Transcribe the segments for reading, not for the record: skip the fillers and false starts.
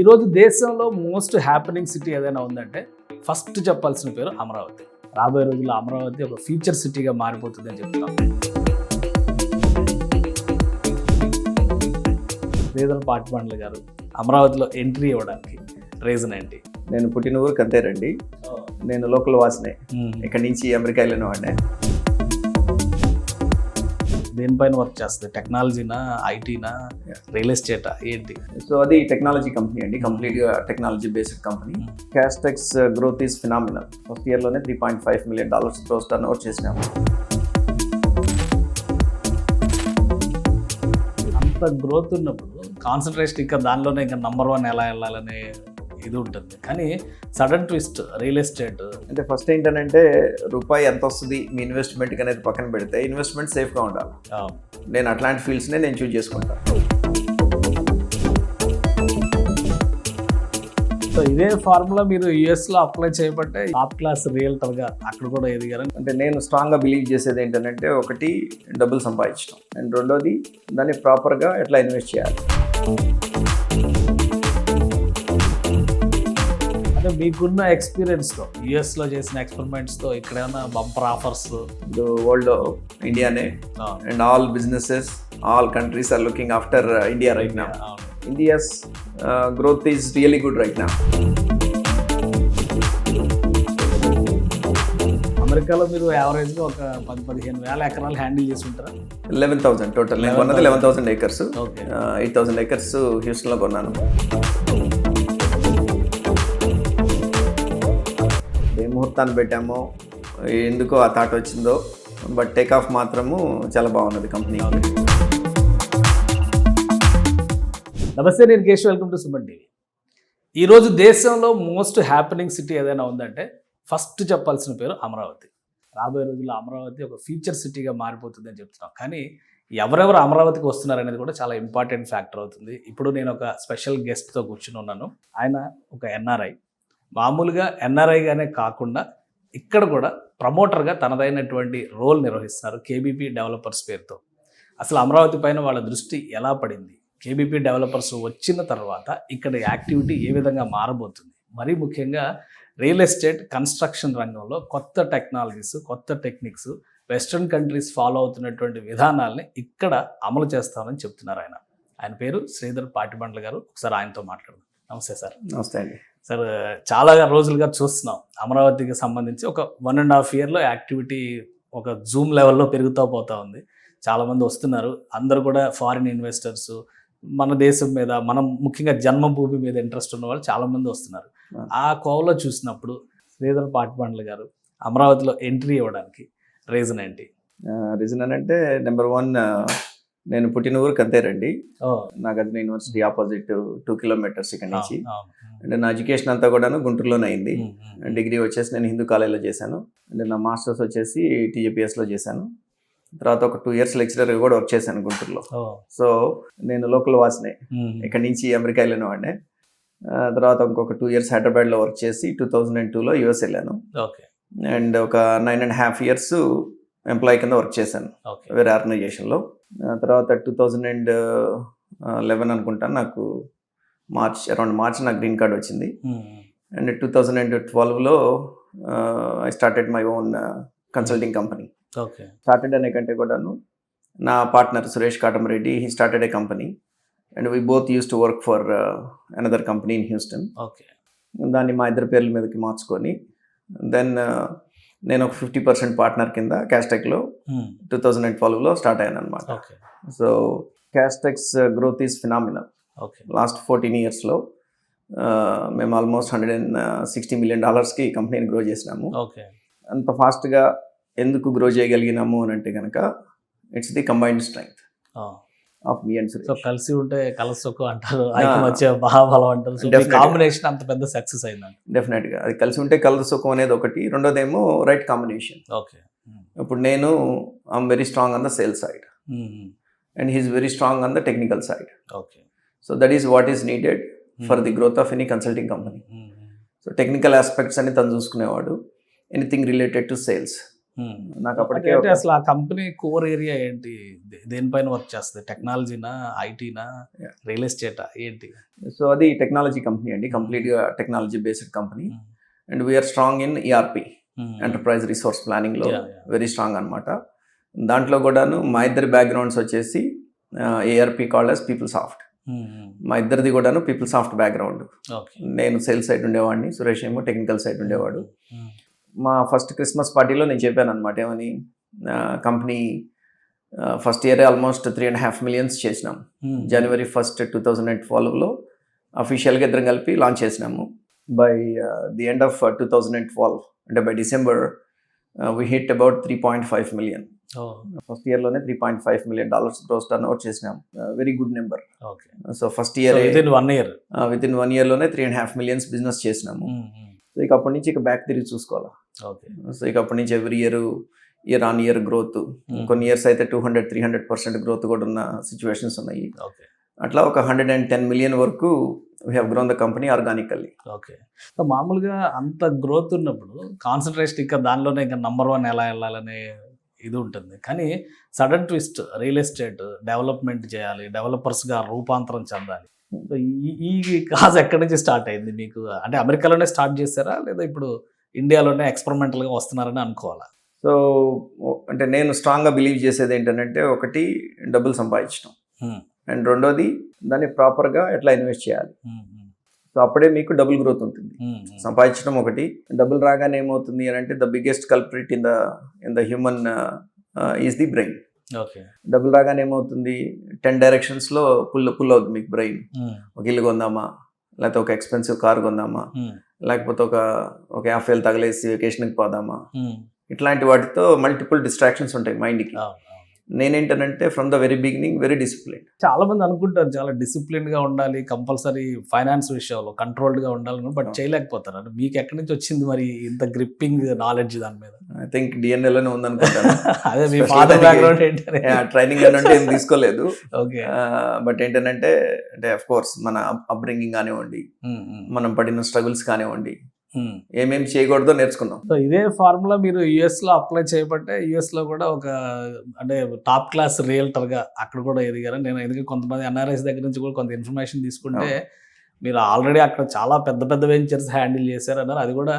ఈరోజు దేశంలో most happening city ఏదైనా ఉందంటే ఫస్ట్ చెప్పాల్సిన పేరు అమరావతి. రాబోయే రోజుల్లో అమరావతి ఒక ఫ్యూచర్ సిటీగా మారిపోతుంది అని చెప్తున్నాం. శ్రీధర్ పాటిబండ్ల గారు అమరావతిలో ఎంట్రీ ఇవ్వడానికి రీజన్ ఏంటి? నేను పుట్టిన ఊరికి అంతేనండి. నేను లోకల్ వాసినే. ఇక్కడి నుంచి అమెరికా వెళ్ళిన వాడినే. దేనిపైన వర్క్ చేస్తుంది? టెక్నాలజీనా, ఐటీనా, రియల్ ఎస్టేటా, ఏంటి? సో అది టెక్నాలజీ కంపెనీ అండి, కంప్లీట్గా technology based company. Castex growth is phenomenal. First ఇయర్లోనే $3.5 million గ్రోస్ టర్న్ ఓవర్ చేసినాము. అంత గ్రోత్ ఉన్నప్పుడు కాన్సన్ట్రేషన్ ఇంకా దానిలోనే ఇంకా నంబర్ 1 ఎలా వెళ్ళాలనే ఇది ఉంటుంది. కానీ సడన్ ట్విస్ట్ రియల్ ఎస్టేట్ అంటే ఫస్ట్ ఏంటంటే రూపాయి ఎంత వస్తుంది మీ ఇన్వెస్ట్మెంట్ అనేది పక్కన పెడితే ఇన్వెస్ట్మెంట్ సేఫ్గా ఉండాలి. నేను అట్లాంటి ఫీల్డ్స్నే నేను చూజ్ చేసుకుంటాను. సో ఇదే ఫార్ములా మీరు యుఎస్లో అప్లై చేయబట్టే టాప్ క్లాస్ రియల్టర్గా అక్కడ కూడా ఎదిగారు. అంటే నేను స్ట్రాంగ్గా బిలీవ్ చేసేది ఏంటంటే ఒకటి డబ్బులు సంపాదించడం, అండ్ రెండోది దాన్ని ప్రాపర్గా ఎట్లా ఇన్వెస్ట్ చేయాలి. అంటే మీకున్న ఎక్స్పీరియన్స్తో యుఎస్లో చేసిన ఎక్స్పెరిమెంట్స్తో ఇక్కడ ఏమైనా బంపర్ ఆఫర్స్? వరల్డ్లో ఇండియానే, and all businesses, all countries are looking after India right now. India's growth is really good right now. అమెరికాలో మీరు యావరేజ్గా ఒక 10,000-15,000 ఎకరాలు హ్యాండిల్ చేసి ఉంటారా? 11,000 టోటల్. నేను కొన్నది 11,000 acres. 8,000 acres హ్యూస్టన్లో కొన్నాను. ఏ ముహూర్తాన్ని పెట్టామో ఎందుకో ఆ థాట్ వచ్చిందో, బట్ టేక్ ఆఫ్ మాత్రము చాలా బాగున్నది కంపెనీ. నమస్తే, నేను Keshav. Welcome to Suman TV. ఈరోజు దేశంలో మోస్ట్ హ్యాపెనింగ్ సిటీ ఏదైనా ఉందంటే ఫస్ట్ చెప్పాల్సిన పేరు అమరావతి. రాబోయే రోజుల్లో అమరావతి ఒక ఫ్యూచర్ సిటీగా మారిపోతుంది అని చెప్తున్నాం. కానీ ఎవరెవరు అమరావతికి వస్తున్నారనేది కూడా చాలా ఇంపార్టెంట్ ఫ్యాక్టర్ అవుతుంది. ఇప్పుడు నేను ఒక స్పెషల్ గెస్ట్తో కూర్చుని ఉన్నాను. ఆయన ఒక ఎన్ఆర్ఐ. మామూలుగా ఎన్ఆర్ఐగానే కాకుండా ఇక్కడ కూడా ప్రమోటర్గా తనదైనటువంటి రోల్ నిర్వహిస్తున్నారు కేబీపీ డెవలపర్స్ పేరుతో. అసలు అమరావతి పైన వాళ్ళ దృష్టి ఎలా పడింది, కేబీపీ డెవలపర్స్ వచ్చిన తర్వాత ఇక్కడ యాక్టివిటీ ఏ విధంగా మారబోతుంది, మరీ ముఖ్యంగా రియల్ ఎస్టేట్ కన్స్ట్రక్షన్ రంగంలో కొత్త టెక్నాలజీస్, కొత్త టెక్నిక్స్, వెస్ట్రన్ కంట్రీస్ ఫాలో అవుతున్నటువంటి విధానాలని ఇక్కడ అమలు చేస్తామని చెప్తున్నారు ఆయన. ఆయన పేరు శ్రీధర్ పాటిబండ్ల గారు. ఒకసారి ఆయనతో మాట్లాడదాం. నమస్తే సార్. నమస్తే అండి సార్. చాలా రోజులుగా చూస్తున్నాం అమరావతికి సంబంధించి ఒక 1.5 yearలో యాక్టివిటీ ఒక జూమ్ లెవెల్లో పెరుగుతూ పోతూ ఉంది. చాలామంది వస్తున్నారు. అందరూ కూడా ఫారిన్ ఇన్వెస్టర్స్, మన దేశం మీద, మనం ముఖ్యంగా జన్మభూమి మీద ఇంట్రెస్ట్ ఉన్న వాళ్ళు చాలామంది వస్తున్నారు. ఆ కోవలో చూసినప్పుడు శ్రీధర్ పాటిబండ్ల గారు అమరావతిలో ఎంట్రీ ఇవ్వడానికి రీజన్ ఏంటి? రీజన్ అని అంటే నెంబర్ 1, నేను పుట్టిన ఊరికి అంతేనండి. నాగార్జున యూనివర్సిటీ ఆపోజిట్ 2 kilometers ఇక్కడ నుంచి. అంటే నా ఎడ్యుకేషన్ అంతా కూడాను గుంటూరులోనే అయింది. డిగ్రీ వచ్చేసి నేను హిందూ కాలేజ్లో చేశాను. అంటే నా మాస్టర్స్ వచ్చేసి TJPSలో చేశాను. తర్వాత ఒక 2 years లెక్చరర్గా కూడా వర్క్ చేశాను గుంటూరులో. సో నేను లోకల్ వాసినే. ఇక్కడి నుంచి అమెరికా వెళ్ళిన వాడినే. తర్వాత ఇంకొక 2 years హైదరాబాద్లో వర్క్ చేసి 2002లో యుఎస్ వెళ్ళాను. అండ్ ఒక 9.5 years ఎంప్లాయీ కింద వర్క్ చేశాను వేరే ఆర్గనైజేషన్లో. తర్వాత 2011 అనుకుంటాను నాకు అరౌండ్ మార్చ్ నాకు గ్రీన్ కార్డ్ వచ్చింది. అండ్ 2012లో I started my own consulting company. Started అనే కంటే కూడాను నా partner Suresh Katamareddy, he started a company and we both used to work for another company in Houston. దాన్ని మా ఇద్దరి పేర్ల మీదకి మార్చుకొని దెన్ నేను ఒక 50% పార్ట్నర్ కింద క్యాస్టెక్లో 2012లో స్టార్ట్ అయ్యాను అనమాట. So Castex growth is phenomenal. Last 14 yearsలో మేము ఆల్మోస్ట్ $160 million కంపెనీని గ్రో చేసినాము. అంత ఫాస్ట్గా ఎందుకు గ్రో చేయగలిగినాము అని అంటే కనుక it's the combined strength of me and Suresh. So కలిసి ఉంటే కలసొక్కు అంటారు, వచ్చే మహాబలం అంటారు. కాంబినేషన్ అంత పెద్ద సక్సెస్ అయిందండి. డెఫినెట్గా అది కలిసి ఉంటే కలసొక్కు అనేది ఒకటి, రెండోదేమో రైట్ కాంబినేషన్. ఇప్పుడు నేను I'm very strong on the sale side and he's very strong on the technical side. So that is what is needed for the growth of any consulting company. So technical aspects అని తను చూసుకునేవాడు, anything related to sales నాకు అప్పటికే అంటే అసలు ఆ company core area ఏంటి? దేనిపైన వర్క్ చేస్తుంది? టెక్నాలజీనా, ఐటీనా, Yeah. రియల్ ఎస్టేటా ఏంటి? సో అది టెక్నాలజీ కంపెనీ అండి, కంప్లీట్గా technology based company. And we're strong in ERP, enterprise resource ప్లానింగ్లో వెరీ స్ట్రాంగ్ అనమాట. దాంట్లో కూడాను మా ఇద్దరి బ్యాక్గ్రౌండ్స్ వచ్చేసి ERP called as PeopleSoft. మా ఇద్దరిది కూడాను పీపుల్ సాఫ్ట్ బ్యాక్గ్రౌండ్. నేను సేల్స్ సైడ్ ఉండేవాడిని, సురేష్ ఏమో టెక్నికల్ సైడ్ ఉండేవాడు. మా ఫస్ట్ క్రిస్మస్ పార్టీలో నేను చెప్పాను అనమాట ఏమని, company first year almost 3.5 million చేసినాం. January 1st, 2012లో అఫీషియల్గా ఇద్దరం కలిపి లాంచ్ చేసినాము. బై ది ఎండ్ ఆఫ్ 2012 అంటే by December we hit about 3.5 million. First ఇయర్లోనే $3.5 million గ్రోస్ టర్న్ ఓవర్ చేసినాం. Very good number. So first year within 1 yearలోనే 3.5 million business చేసినాము. సో ఇక అప్పటి నుంచి ఇక బ్యాక్ తిరిగి చూసుకోవాలా. సో ఇక అప్పటి నుంచి every year on year growth, కొన్ని ఇయర్స్ అయితే 200-300% గ్రోత్ కూడా ఉన్న సిచ్యువేషన్స్ ఉన్నాయి. అట్లా ఒక 110 million వరకు we have grown the company organically. Okay. So మామూలుగా అంత గ్రోత్ ఉన్నప్పుడు కాన్సన్ట్రేషన్ ఇంకా దానిలోనే ఇంకా నంబర్ 1 ఎలా వెళ్ళాలనే ఇది ఉంటుంది. కానీ sudden twist, real estate development చేయాలి, డెవలపర్స్గా రూపాంతరం చెందాలి. సో ఈ కాజ్ ఎక్కడి నుంచి స్టార్ట్ అయింది మీకు? అంటే అమెరికాలోనే స్టార్ట్ చేశారా, లేదా ఇప్పుడు ఇండియాలోనే ఎక్స్పెరిమెంటల్గా వస్తున్నారని అనుకోవాలా? సో అంటే నేను స్ట్రాంగ్గా బిలీవ్ చేసేది ఏంటంటే, ఒకటి డబ్బులు సంపాదించడం, అండ్ రెండోది దాన్ని ప్రాపర్గా ఎట్లా ఇన్వెస్ట్ చేయాలి. సో అప్పుడే మీకు డబుల్ గ్రోత్ ఉంటుంది. సంపాదించడం ఒకటి, డబ్బులు రాగానే ఏమవుతుంది అని అంటే the biggest culprit in the human is the brain. డబ్బులు రాగానే ఏమవుతుంది, 10 directionsలో పుల్ అవుతుంది మీకు బ్రెయిన్. ఒక ఇల్లు కొందామా, లేకపోతే ఒక ఎక్స్పెన్సివ్ కార్ కొందామా, లేకపోతే ఒక 50 వేలు తగలేసి వెకేషన్కి పోదామా, ఇట్లాంటి వాటితో మల్టిపుల్ డిస్ట్రాక్షన్స్ ఉంటాయి మైండ్కి. నేనేంటనంటే from the very beginning very discipline. చాలా మంది అనుకుంటారు చాలా డిసిప్లిన్గా ఉండాలి, కంపల్సరీ ఫైనాన్స్ విషయంలో కంట్రోల్డ్గా ఉండాలి, బట్ చేయలేకపోతారు. అంటే మీకు ఎక్కడి నుంచి వచ్చింది మరి ఇంత గ్రిప్పింగ్ నాలెడ్జ్ దాని మీద? ఐ థింక్ డిఎన్ఏలోనే ఉందనుకుంటాను. అదే మీ ఫాదర్ బ్యాక్గ్రౌండ్ ఏంటంటే ట్రైనింగ్ అంటే ఏం తీసుకోలేదు. ఓకే. బట్ ఏంటంటే అంటే అఫ్ కోర్స్ మన అప్బ్రింగింగ్ కానివ్వండి, మనం పడిన స్ట్రగుల్స్ కానివ్వండి, ఏమేమి చేయకూడదో నేర్చుకున్నాం. సో ఇదే ఫార్ములా మీరు యుఎస్లో అప్లై చేయబట్టే యుఎస్లో కూడా ఒక అంటే టాప్ క్లాస్ రియల్టర్గా అక్కడ కూడా ఎదిగారు. నేను ఎందుకంటే కొంతమంది ఎన్ఆర్ఐస్ దగ్గర నుంచి కూడా కొంత ఇన్ఫర్మేషన్ తీసుకుంటే మీరు ఆల్రెడీ అక్కడ చాలా పెద్ద పెద్ద వెంచర్స్ హ్యాండిల్ చేశారు అన్నారు. అది కూడా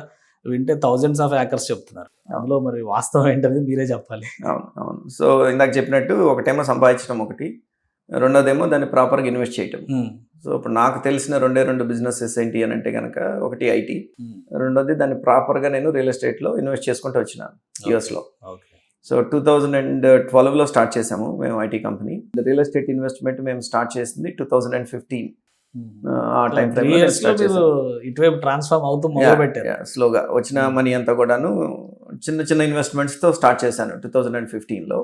వింటే thousands of acres చెప్తున్నారు. అందులో మరి వాస్తవం ఏంటనేది మీరే చెప్పాలి. అవును. సో ఇందాక చెప్పినట్టు ఒకటేమో సంపాదించడం ఒకటి, రెండోదేమో దాన్ని ప్రాపర్గా ఇన్వెస్ట్ చేయటం. సో ఇప్పుడు నాకు తెలిసిన రెండు బిజినెసెస్ ఏంటి అని అంటే కనుక, ఒకటి ఐటీ, రెండోది దాన్ని ప్రాపర్గా నేను రియల్ ఎస్టేట్లో ఇన్వెస్ట్ చేసుకుంటూ వచ్చినాను యుఎస్లో. సో 2012లో స్టార్ట్ చేసాము మేము IT company. Real estate investment మేము స్టార్ట్ చేసింది 2015. ఆ టైం ఇటువైపు ట్రాన్స్ఫార్మ్ అవుతూ మొదలుపెట్టారు. స్లోగా వచ్చిన మనీ అంతా కూడాను చిన్న ఇన్వెస్ట్మెంట్స్తో స్టార్ట్ చేశాను 2015లో.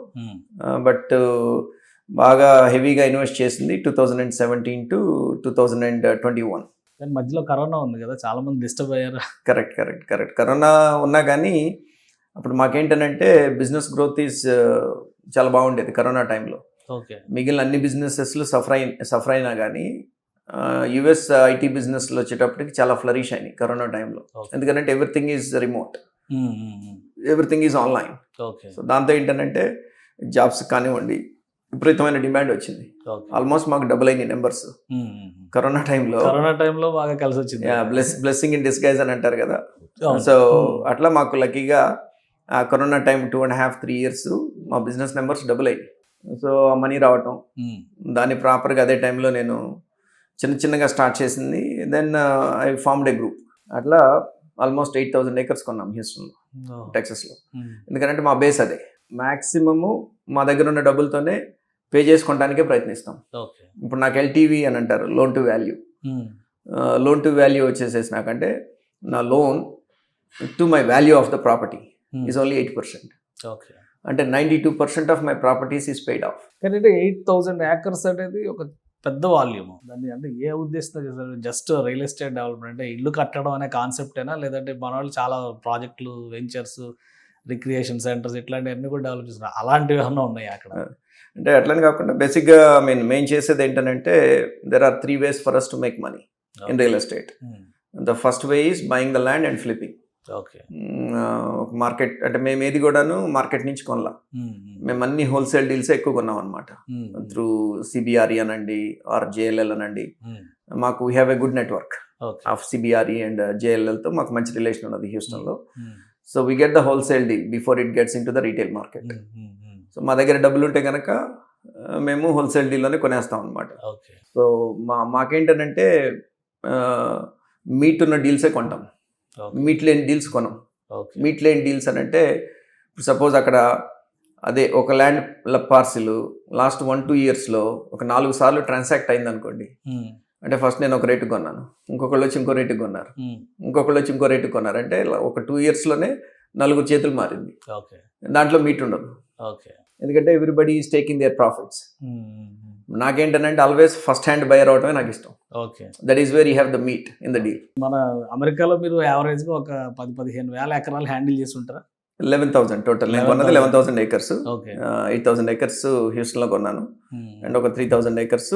బట్ బాగా హెవీగా ఇన్వెస్ట్ చేసింది 2017 to 2021. మధ్యలో కరోనా ఉంది కదా, చాలా మంది డిస్టర్బ్ అయ్యారు. కరెక్ట్. కరోనా ఉన్నా కానీ అప్పుడు మాకేంటనంటే బిజినెస్ గ్రోత్ ఈజ్ చాలా బాగుండేది కరోనా టైంలో. మిగిలిన అన్ని బిజినెసెస్లు సఫర్ అయినా కానీ యుఎస్ ఐటీ బిజినెస్లో వచ్చేటప్పటికి చాలా ఫ్లరిష్ అయినాయి కరోనా టైంలో. ఎందుకంటే everything is remote, everything is online. So దాంతో ఏంటంటే జాబ్స్ కానివ్వండి విపరీతమైన డిమాండ్ వచ్చింది. ఆల్మోస్ట్ మాకు డబుల్ అయినాయి నెంబర్స్ కరోనా టైంలో బాగా కలిసి వచ్చింది. బ్లెస్సింగ్ ఇన్ డిస్గైజ్ అని అంటారు కదా. సో అట్లా మాకు లక్కీగా ఆ కరోనా టైం 2.5-3 years మా బిజినెస్ నెంబర్స్ డబుల్ అయ్యాయి. సో ఆ మనీ రావటం, దాన్ని ప్రాపర్గా అదే టైంలో నేను చిన్నగా స్టార్ట్ చేసింది. Then I formed a group. అట్లా ఆల్మోస్ట్ 8,000 acres కొన్నాం హ్యూస్టన్లో, టెక్సస్లో. ఎందుకంటే మా బేస్ అదే. మ్యాక్సిమము మా దగ్గర ఉన్న డబ్బులతోనే పే చేసుకోవడానికే ప్రయత్నిస్తాం. ఇప్పుడు నాకు ఎల్టీవీ అని అంటారు, లోన్ టు వాల్యూ వచ్చేసేసి నాకంటే నా loan to my value of the property is only 8%. అంటే 92% of my properties is paid of. కానీ 8,000 acres అనేది ఒక పెద్ద వాల్యూమ్. దాన్ని అంటే ఏ ఉద్దేశంతో చేస్తారు? జస్ట్ రియల్ ఎస్టేట్ డెవలప్మెంట్ అంటే ఇల్లు కట్టడం అనే కాన్సెప్టేనా, లేదంటే మన వాళ్ళు చాలా ప్రాజెక్టులు, వెంచర్స్, రిక్రియేషన్ సెంటర్స్ ఇట్లాంటివన్నీ కూడా డెవలప్ చేస్తున్నారు, అలాంటివి ఏమన్నా ఉన్నాయి అక్కడ? అంటే అట్లని కాకుండా బేసిక్గా మేము చేసేది ఏంటంటే there are 3 ways for us to make money in real estate. The first way is buying the land and flipping. Okay. ఒక మార్కెట్ అంటే మేము ఏది కూడాను మార్కెట్ నుంచి కొనలా, మేము అన్ని హోల్సేల్ డీల్స్ ఎక్కువ కొన్నాం అనమాట. త్రూ సిబిఆర్ఈ అనండి ఆర్ జేఎల్ఎల్ అనండి, మాకు we have a good network of CBRE and జేఎల్ఎల్తో మాకు మంచి రిలేషన్ ఉన్నది హ్యూస్టన్లో. So we get the wholesale deal before it gets into the retail market. So మా దగ్గర డబ్బులు ఉంటే కనుక మేము హోల్సేల్ డీల్లోనే కొనేస్తాం అనమాట. సో మాకేంటనంటే మీట్ ఉన్న డీల్సే కొంటాం, మీట్ లేని డీల్స్ కొనం. మీట్ లేని డీల్స్ అని అంటే సపోజ్ అక్కడ అదే ఒక ల్యాండ్ పార్సిల్ లాస్ట్ 1-2 yearsలో ఒక 4 సార్లు ట్రాన్సాక్ట్ అయింది అనుకోండి. అంటే ఫస్ట్ నేను ఒక రేటు కొన్నాను, ఇంకొకళ్ళు వచ్చి ఇంకో రేటుకి కొన్నారు, ఇంకొకళ్ళు వచ్చి ఇంకో రేటుకి కొన్నారు. అంటే ఒక 2 yearsలోనే 4 చేతులు మారింది. దాంట్లో మీట్ ఉండదు, ఎందుకంటే everybody is taking there profits. నాకేంటంటే ఆల్వేస్ ఫస్ట్ హ్యాండ్ బయర్ అవటమే నాకు ఇష్టం. That is where you have the meet in the deal. మన అమెరికాలో మీరు యావరేజ్గా ఒక 10-15 వేల ఎకరాలు హ్యాండిల్ చేసి ఉంటారా? 11,000 టోటల్. నేను కొన్నది 11,000 acres. 8,000 acres హ్యూస్టన్లో కొన్నాను, అండ్ ఒక 3,000 acres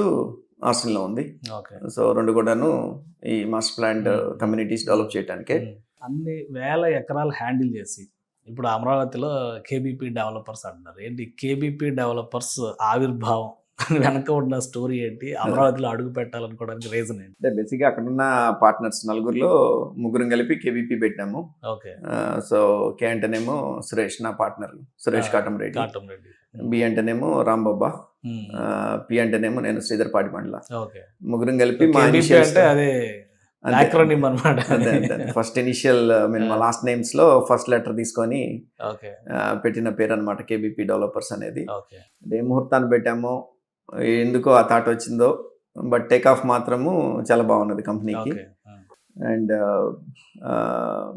ఆస్టిన్లో ఉంది. సో రెండు కూడాను ఈ మాస్టర్ ప్లాన్ కమ్యూనిటీస్ డెవలప్ చేయడానికే. అన్ని వేల ఎకరాలు హ్యాండిల్ చేసి ఇప్పుడు అమరావతిలో కేబీపీ డెవలపర్స్ అంటున్నారు. ఏంటి కేబీపీ డెవలపర్స్ ఆవిర్భావం వెనక ఉన్న స్టోరీ ఏంటి? అమరావతిలో అడుగు పెట్టాలనుకోవడానికి రీజన్ ఏంటి? అంటే బేసిక్గా అక్కడ ఉన్న పార్ట్నర్స్ నలుగురిలో ముగ్గురు కలిపి కేబీపీ పెట్టినాము. సో కే అంటేనేమో సురేష్, నా పార్ట్నర్ సురేష్ కాటంరెడ్డి. బి అంటేనేమో రాంబాబా, పి అంటేనేమో నేను శ్రీధర్ పాటిమండల. ముగ్గురు కలిపి మా ఫస్ట్ ఇనిషియల్ మా లాస్ట్ నేమ్స్ లో ఫస్ట్ లెటర్ తీసుకొని పెట్టిన పేరు అనమాట కేబీపీ డెవలపర్స్ అనేది. ఏ ముహూర్తాన్ని పెట్టామో ఎందుకో ఆ థాట్ వచ్చిందో, బట్ టేక్ ఆఫ్ మాత్రము చాలా బాగున్నది కంపెనీకి. అండ్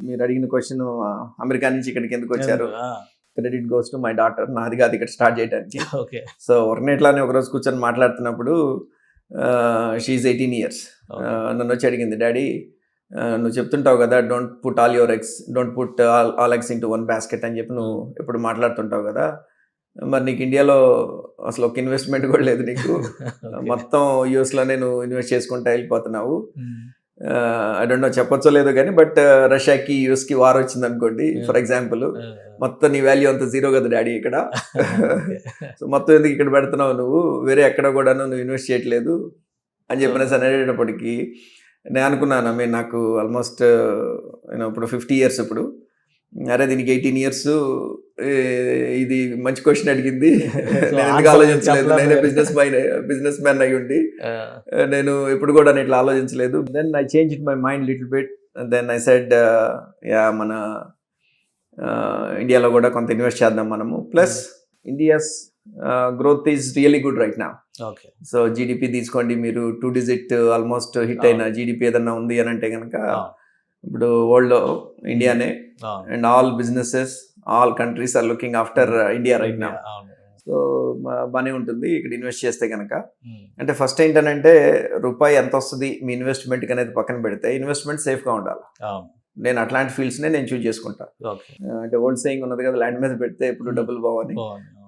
మీరు అడిగిన క్వశ్చన్ అమెరికా నుంచి ఇక్కడికి ఎందుకు వచ్చారు, credit goes to my daughter. నాది కాదు ఇక్కడ స్టార్ట్ చేయడానికి. సో వర్నేట్లానే ఒకరోజు కూర్చొని మాట్లాడుతున్నప్పుడు షీఈ్ 18 years, నన్ను వచ్చి అడిగింది, డాడీ నువ్వు చెప్తుంటావు కదా don't put all eggs into one basket అని చెప్పి నువ్వు ఎప్పుడు మాట్లాడుతుంటావు కదా, మరి నీకు ఇండియాలో అసలు ఒక ఇన్వెస్ట్మెంట్ కూడా లేదు, నీకు మొత్తం యూఎస్లోనే నువ్వు ఇన్వెస్ట్ చేసుకుంటా వెళ్ళిపోతున్నావు. ఐ డోంట్ నో చెప్పొచ్చో లేదో కానీ, బట్ రష్యాకి యూఎస్కి వార్ వచ్చింది అనుకోండి ఫర్ ఎగ్జాంపుల్, మొత్తం నీ వాల్యూ అంత జీరో కదా డాడీ ఇక్కడ. సో మొత్తం ఎందుకు ఇక్కడ పెడుతున్నావు, నువ్వు వేరే ఎక్కడ కూడా నువ్వు ఇన్వెస్ట్ చేయట్లేదు అని చెప్పిన అనేటప్పటికీ నేను అనుకున్నాను, నాకు ఆల్మోస్ట్ ఇప్పుడు 50 years, ఇప్పుడు అరే దీనికి 18 years, ఇది మంచి క్వశ్చన్ అడిగింది, నేను ఎందుకు ఆలోచించలేదు, నేనే బిజినెస్ మ్యాన్ అయ్యి ఉండి నేను ఎప్పుడు కూడా నేను ఇట్లా ఆలోచించలేదు. Then I change it my mind little bit, then I said మన ఇండియాలో కూడా కొంత ఇన్వెస్ట్ చేద్దాం మనము. Plus India's growth is really good right now. So GDP తీసుకోండి మీరు, 2 digit ఆల్మోస్ట్ హిట్ అయిన జీడిపి ఏదన్నా ఉంది అని అంటే కనుక ఇప్పుడు వరల్డ్లో ఇండియానే, and all businesses all countries are looking after India right now. So బాగానే ఉంటుంది ఇక్కడ ఇన్వెస్ట్ చేస్తే కనుక. అంటే ఫస్ట్ ఏంటనంటే రూపాయి ఎంత వస్తుంది మీ ఇన్వెస్ట్మెంట్కి అనేది పక్కన పెడితే ఇన్వెస్ట్మెంట్ సేఫ్గా ఉండాలి. నేను అట్లాంటి ఫీల్డ్స్నే నేను చూజ్ చేసుకుంటాను. అంటే ఓల్డ్ సేయింగ్ ఉన్నది కదా, ల్యాండ్ మీద పెడితే ఎప్పుడు డబ్బులు బావని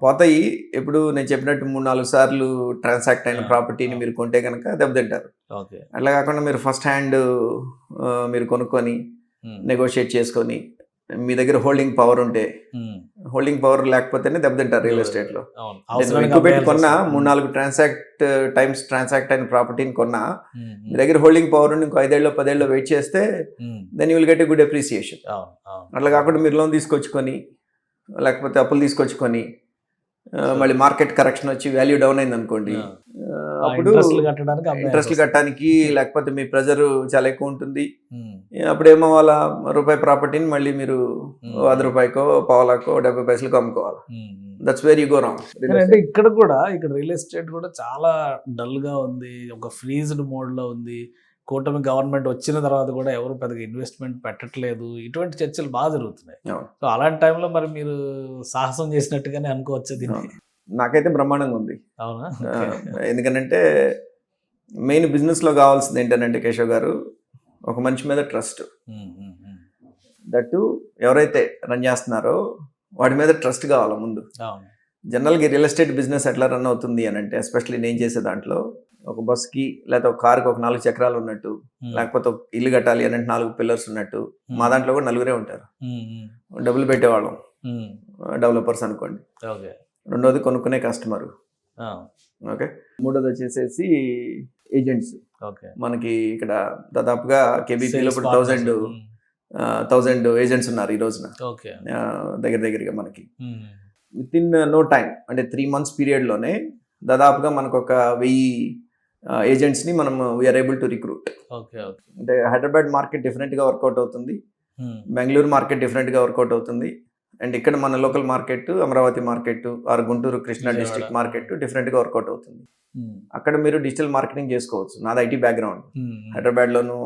పోతాయి. ఇప్పుడు నేను చెప్పినట్టు 3-4 సార్లు ట్రాన్సాక్ట్ అయిన ప్రాపర్టీని మీరు కొంటే కనుక దెబ్బతింటారు. అట్లా కాకుండా మీరు ఫస్ట్ హ్యాండ్ మీరు కొనుక్కొని నెగోషియేట్ చేసుకొని మీ దగ్గర హోల్డింగ్ పవర్ ఉంటే, హోల్డింగ్ పవర్ లేకపోతేనే దెబ్బతింటారు రియల్ ఎస్టేట్లో. నేను ఎక్కువ పెట్టి కొన్నా 3-4 ట్రాన్సాక్ట్ అయిన ప్రాపర్టీని కొన్నా, మీ దగ్గర హోల్డింగ్ పవర్ ఉండి ఇంకో 5-10 వెయిట్ చేస్తే then you will get a good appreciation. అట్లా కాకుండా మీరు లోన్ తీసుకొచ్చుకొని లేకపోతే అప్పులు తీసుకొచ్చుకొని మళ్ళీ మార్కెట్ కరెక్షన్ వచ్చి వాల్యూ డౌన్ అయింది అనుకోండి, అప్పుడు ఇంట్రెస్ట్లు కట్టడానికి లేకపోతే మీ ప్రెజర్ చాలా ఎక్కువ ఉంటుంది. అప్పుడు ఏమో వాళ్ళ రూపాయి ప్రాపర్టీని మళ్ళీ మీరు 100 రూపాయకో 70 పైసలకు అమ్ముకోవాలి. That's where you go wrong. అంటే ఇక్కడ రియల్ ఎస్టేట్ కూడా చాలా డల్ గా ఉంది, ఒక ఫ్రీజ్డ్ మోడ్ లో ఉంది. కూటమి గవర్నమెంట్ వచ్చిన తర్వాత కూడా ఎవరు పెద్దగా ఇన్వెస్ట్మెంట్ పెట్టట్లేదు. ఇటువంటి చర్చలు బాగా జరుగుతున్నాయి. సో అలాంటి టైంలో మరి మీరు సాహసం చేసినట్టుగానే అనుకోవచ్చు దీన్ని. నాకైతే బ్రహ్మాండంగా ఉంది. అవునా? ఎందుకంటే మెయిన్ బిజినెస్లో కావాల్సింది ఏంటంటే కేశవ్ గారు, ఒక మనిషి మీద ట్రస్ట్. దట్టు ఎవరైతే రన్ చేస్తున్నారో వాడి మీద ట్రస్ట్ కావాలి ముందు. జనరల్గా రియల్ ఎస్టేట్ బిజినెస్ ఎట్లా రన్ అవుతుంది అని అంటే, ఎస్పెషల్లీ నేను చేసే దాంట్లో ఒక బస్కి లేకపోతే ఒక కార్కి ఒక 4 చక్రాలు ఉన్నట్టు, లేకపోతే ఒక ఇల్లు కట్టాలి అని అంటే 4 పిల్లర్స్ ఉన్నట్టు, మా దాంట్లో కూడా 4 ఉంటారు. డబ్బులు పెట్టేవాళ్ళం, డెవలపర్స్ అనుకోండి. రెండోది కొనుక్కునే కస్టమర్. ఓకే, మూడోది వచ్చేసేసి ఏజెంట్స్. మనకి ఇక్కడ దాదాపుగా కేబీపీలో ఇప్పుడు 1000 ఏజెంట్స్ ఉన్నారు ఈ రోజున. దగ్గరగా మనకి విత్ ఇన్ నో టైం, అంటే 3 months పీరియడ్లోనే దాదాపుగా మనకు ఒక 1000 ఏజెంట్స్ని మనం వీఆర్ ఏబుల్ టు రిక్రూట్. అంటే హైదరాబాద్ మార్కెట్ డిఫరెంట్గా వర్కౌట్ అవుతుంది, బెంగళూరు మార్కెట్ డిఫరెంట్గా వర్కౌట్ అవుతుంది, అండ్ ఇక్కడ మన local market Amaravati market or Guntur Krishna district market డిఫరెంట్గా వర్కౌట్ అవుతుంది. అక్కడ మీరు డిజిటల్ మార్కెటింగ్ చేసుకోవచ్చు. నాది ఐటీ బ్యాక్గ్రౌండ్, హైదరాబాద్లోను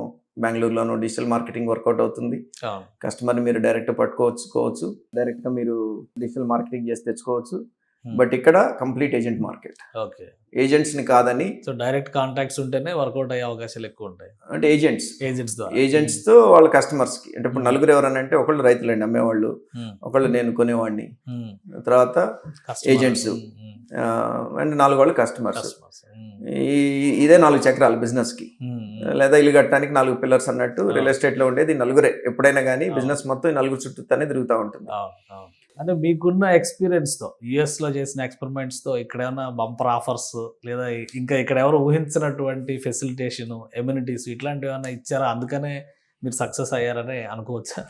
బెంగళూరులోను డిజిటల్ మార్కెటింగ్ వర్కౌట్ అవుతుంది. కస్టమర్ని మీరు డైరెక్ట్ పట్టుకోవచ్చు, డైరెక్ట్గా మీరు డిజిటల్ మార్కెటింగ్ చేసి తెచ్చుకోవచ్చు. బట్ ఇక్కడ కంప్లీట్ ఏజెంట్ మార్కెట్. ఏజెంట్స్ని కాదని, సో డైరెక్ట్ కాంటాక్ట్స్ ఉంటేనే వర్కౌట్ అయ్యే అవకాశాలు ఎక్కువ ఉంటాయి. అంటే ఏజెంట్స్తో వాళ్ళ కస్టమర్స్కి, అంటే ఇప్పుడు 4 ఎవరనంటే ఒకళ్ళు రైతులండి అమ్మేవాళ్ళు, ఒకళ్ళు నేను కొనేవాడిని, తర్వాత ఏజెంట్స్, అండ్ 4 వాళ్ళు కస్టమర్స్. ఇదే 4 చక్రాలు బిజినెస్కి. లేదా ఇల్లు కట్టడానికి 4 పిల్లర్స్ అన్నట్టు రియల్ ఎస్టేట్లో ఉండేది 4 ఎప్పుడైనా కానీ బిజినెస్ మొత్తం ఈ 4 చుట్టూనే తిరుగుతూ ఉంటుంది. అంటే మీకున్న ఎక్స్పీరియన్స్తో, యుఎస్లో చేసిన ఎక్స్పెరిమెంట్స్తో ఇక్కడ ఏమైనా బంపర్ ఆఫర్స్ లేదా ఇంకా ఇక్కడ ఎవరు ఊహించినటువంటి ఫెసిలిటేషన్, ఎమ్యూనిటీస్ ఇట్లాంటివి ఏమైనా ఇచ్చారా? అందుకనే మీరు సక్సెస్ అయ్యారని అనుకోవచ్చా?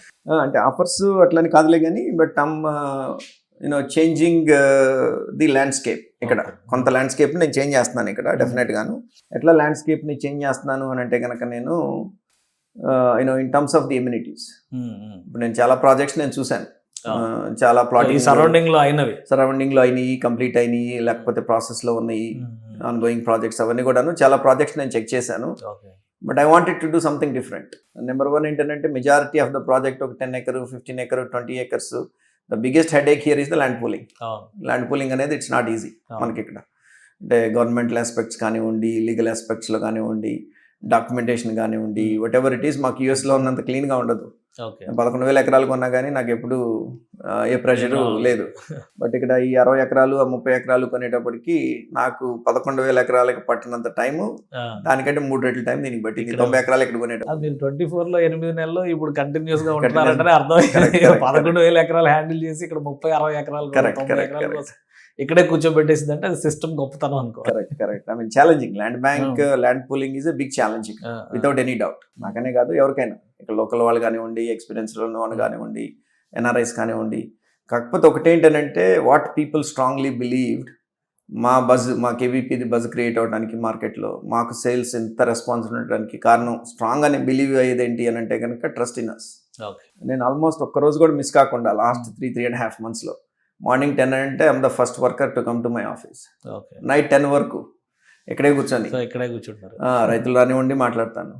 అంటే ఆఫర్స్ అట్లని కాదులే కానీ, బట్ చేంజింగ్ ది ల్యాండ్స్కేప్. ఇక్కడ కొంత ల్యాండ్స్కేప్ని నేను చేంజ్ చేస్తున్నాను ఇక్కడ డెఫినెట్గాను. ఎట్లా ల్యాండ్స్కేప్ని చేంజ్ చేస్తున్నాను అని అంటే కనుక నేను in terms of the amenities. ఇప్పుడు నేను చాలా ప్రాజెక్ట్స్ నేను చూశాను, చాలా ప్లాటింగ్ సరౌండింగ్ లో అయినాయి, కంప్లీట్ అయినాయి, లేకపోతే ప్రాసెస్లో ఉన్నాయి, ఆన్ గోయింగ్ ప్రాజెక్ట్స్ అవన్నీ కూడాను చాలా ప్రాజెక్ట్స్ నేను చెక్ చేశాను. But I wanted to do something different. Number 1 ఏంటంటే మెజారిటీ ఆఫ్ ద ప్రాజెక్ట్ ఒక 10 acres, 15 acres, 20 acres. The biggest headache here is the land pooling. Land pooling అనేది ఇట్స్ నాట్ ఈజీ మనకి ఇక్కడ. అంటే గవర్నమెంటల్ ఆస్పెక్ట్స్ కానివ్వండి, legal ఆస్పెక్ట్స్లో కానివ్వండి, documentation కానివ్వండి, what ever it is, మాకు యూఎస్లో ఉన్నంత క్లీన్గా ఉండదు. 11,000 ఎకరాలు కొన్నా కానీ నాకు ఎప్పుడు ఏ ప్రెషరు లేదు. బట్ ఇక్కడ ఈ 60 ఎకరాలు 30 ఎకరాలు కొనేటప్పటికి నాకు 11,000 ఎకరాలకు పట్టినంత టైము దానికంటే 3 రెట్ల టైం దీనికి బట్టి 90 ఎకరాలు ఇక్కడ కొనేటప్పుడు. మీరు 24లో 8 నెలలు ఇప్పుడు కంటిన్యూస్ గా ఉంటున్నారంటే అర్థం. 11,000 ఎకరాలు హ్యాండిల్ చేసి ఇక్కడ 30-60 ఎకరాలు ఇక్కడే కూర్చోబెట్టేసింది అంటే అది సిస్టమ్ గొప్పతనం అనుకో. Correct. I mean challenging. Land pooling is a big challenging without any doubt. నాకనే కాదు ఎవరికైనా, ఇక్కడ లోకల్ వాళ్ళు కానివ్వండి, ఎక్స్పీరియన్స్లో ఉన్న వాళ్ళు కానివ్వండి, ఎన్ఆర్ఐస్ కానివ్వండి. కాకపోతే ఒకటేంటనంటే వాట్ పీపుల్ స్ట్రాంగ్లీ బిలీవ్డ్, మా కేవీపీది బజ్ క్రియేట్ అవడానికి మార్కెట్లో మాకు సేల్స్ ఎంత రెస్పాన్స్ ఉండడానికి కారణం, స్ట్రాంగ్ అని బిలీవ్ అయ్యేది ఏంటి అని అంటే కనుక ట్రస్ట్ ఇన్ అస్. నేను ఆల్మోస్ట్ ఒక్కరోజు కూడా మిస్ కాకుండా లాస్ట్ 3.5 monthsలో మార్నింగ్ 10 అంటే I'm the first worker to come to my office. Night 10 వరకు ఇక్కడే కూర్చుంటారు. రైతులు రానివ్వండి మాట్లాడతాను.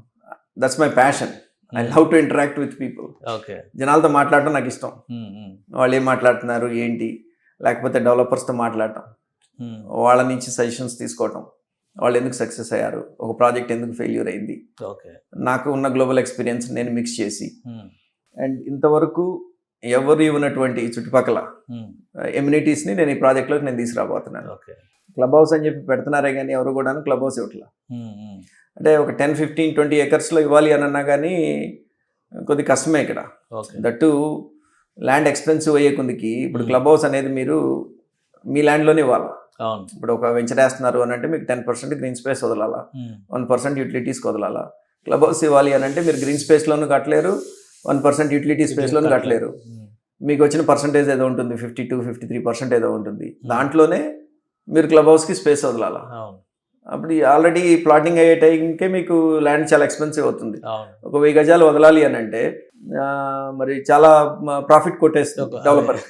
That's my passion. I love to interact with people. జనాలతో మాట్లాడటం నాకు ఇష్టం. వాళ్ళు ఏం మాట్లాడుతున్నారు ఏంటి, లేకపోతే డెవలపర్స్తో మాట్లాడటం, వాళ్ళ నుంచి సజెషన్స్ తీసుకోవటం, వాళ్ళు ఎందుకు సక్సెస్ అయ్యారు, ఒక ప్రాజెక్ట్ ఎందుకు ఫెయిల్యూర్ అయింది, నాకు ఉన్న గ్లోబల్ ఎక్స్పీరియన్స్ నేను మిక్స్ చేసి, అండ్ ఇంతవరకు ఎవరు ఇవ్వనటువంటి చుట్టుపక్కల ఎమ్యూనిటీస్ని నేను ఈ ప్రాజెక్ట్లోకి నేను తీసుకురాబోతున్నాను. క్లబ్ హౌస్ అని చెప్పి పెడుతున్నారే కానీ ఎవరు కూడా క్లబ్ హౌస్ ఇవ్వట్లా. అంటే ఒక 10, 15, 20 acresలో ఇవ్వాలి అని అన్నా కానీ కొద్ది కష్టమే ఇక్కడ. దట్టు ల్యాండ్ ఎక్స్పెన్సివ్ అయ్యే కొద్దికి ఇప్పుడు క్లబ్ హౌస్ అనేది మీరు మీ ల్యాండ్లోనే ఇవ్వాలి. ఇప్పుడు ఒక వెంచర్ వేస్తున్నారు అని అంటే మీకు 10% గ్రీన్ స్పేస్ వదలాలా, 1% యూటిలిటీస్కి వదలాలా. క్లబ్ హౌస్ ఇవ్వాలి అని అంటే మీరు గ్రీన్ స్పేస్లోనూ కట్టలేరు, 1% యూటిలిటీ స్పేస్లోనూ కట్టలేరు. మీకు వచ్చిన పర్సంటేజ్ ఏదో ఉంటుంది, 52-53% ఏదో ఉంటుంది. దాంట్లోనే మీరు క్లబ్ హౌస్కి స్పేస్ వదలాలా. అప్పుడు ఆల్రెడీ ప్లాటింగ్ అయ్యే టైంకే మీకు ల్యాండ్ చాలా ఎక్స్పెన్సివ్ అవుతుంది. ఒక 1000 గజాలు వదలాలి అని అంటే మరి చాలా ప్రాఫిట్ కొట్టేస్తుంది డెవలపర్